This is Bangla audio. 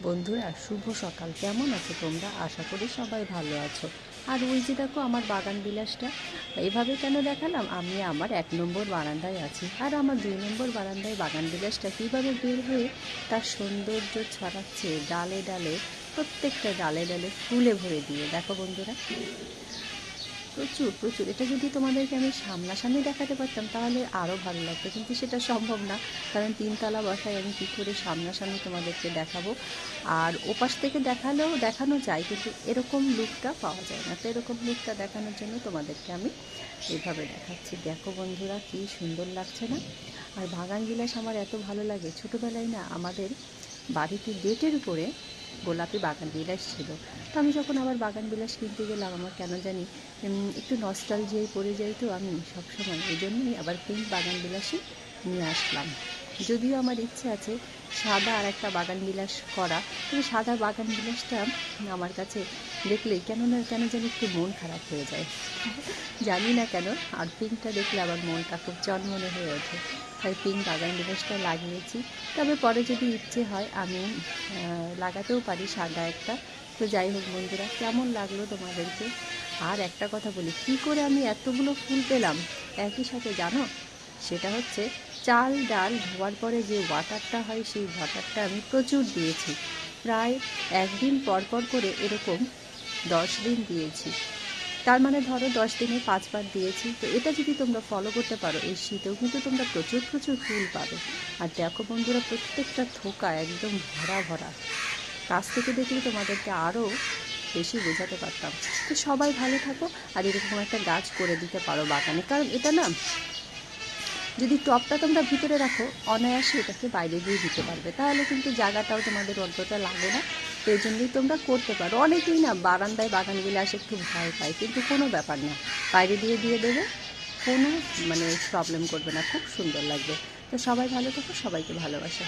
বন্ধুরা শুভ সকাল। কেমন আছো তোমরা? আশা করি সবাই ভালো আছো। আর ওই যে দেখো আমার বাগান বিলাসটা এইভাবে কেন দেখালাম, আমি আমার 1 নম্বর বারান্দায় আছি, আর আমার 2 নম্বর বারান্দায় বাগান বিলাসটা কীভাবে বের হয়ে তার সৌন্দর্য ছড়াচ্ছে ডালে ডালে, প্রত্যেকটা ডালে ডালে ফুলে ভরে দিয়ে। দেখো বন্ধুরা, প্রচুর প্রচুর। এটা যদি তোমাদেরকে আমি সামনাসামনি দেখাতে পারতাম তাহলে আরও ভালো লাগতো, কিন্তু সেটা সম্ভব না, কারণ 3তলা বাসায় আমি কী করে সামনাসামনি তোমাদেরকে দেখাবো। আর ওপাশ থেকে দেখানো যায়, কিন্তু এরকম লুকটা পাওয়া যায় না। তো এরকম লুকটা দেখানোর জন্য তোমাদেরকে আমি এইভাবে দেখাচ্ছি। দেখো বন্ধুরা, কী সুন্দর লাগছে না? আর বাগান বিলাস আমার এত ভালো লাগে। ছোটোবেলায় না আমাদের বাড়িতে গেটের উপরে গোলাপি বাগান বিলাস ছিল। তো আমি যখন আবার বাগান বিলাস কিনতে গেলাম, আমার কেন জানি একটু নস্টালজিয়ায় পড়ে যাই, তো আমি সবসময় এই জন্যই আবার পিঙ্ক বাগান বিলাসই নিয়ে আসলাম। যদিও আমার ইচ্ছে আছে সাদা আর একটা বাগান বিলাস করা, তবে সাদা বাগান বিলাসটা আমার কাছে দেখলেই কেন জানি একটু মন খারাপ হয়ে যায়, জানি না কেন। আর পিঙ্কটা দেখলে আবার মনটা খুব চনমনে হয়ে ওঠে, তাই পিঙ্ক বাগান বিলাসটা লাগিয়েছি। তবে পরে যদি ইচ্ছে হয় আমি লাগাতেও পারি সাদা একটা। তো যাই হোক বন্ধুরা, কেমন লাগলো তোমাদেরকে? আর একটা কথা বলি, কী করে আমি এতগুলো ফুল পেলাম একই সাথে জানো? সেটা হচ্ছে চাল ডাল ধোয়ার পরে যে ওয়াটারটা হয়, সেই ওয়াটারটা আমি প্রচুর দিয়েছি। প্রায় 1 দিন পর পর করে এরকম 10 দিন দিয়েছি। তার মানে ধরো 10 দিনে 5 বার দিয়েছি। তো এটা যদি তোমরা ফলো করতে পারো, এই শীতেও কিন্তু তোমরা প্রচুর প্রচুর ফুল পাবে। আর দেখো বন্ধুরা, প্রত্যেকটা থোকা একদম ভরা ভরা। কাছ থেকে দেখলে তোমাদেরকে আরও বেশি বোঝাতে পারতাম। তো সবাই ভালো থাকো, আর এরকম একটা গাছ করে দিতে পারো বাগানে, কারণ এটা না, যদি টবটা তোমরা ভিতরে রাখো অনায়াসে এটাকে বাইরে দিয়ে দিতে পারবে, তাহলে কিন্তু জায়গাটাও তোমাদের অতটা লাগে না। তো এই জন্যই তোমরা করতে পারো। অনেকেই না বারান্দায় বাগান বিলাস একটু ভয় পায়, কিন্তু কোনো ব্যাপার না, বাইরে দিয়ে দেবে, কোনো প্রবলেম করবে না, খুব সুন্দর লাগবে। তো সবাই ভালো থাকো, সবাইকে ভালোবাসা।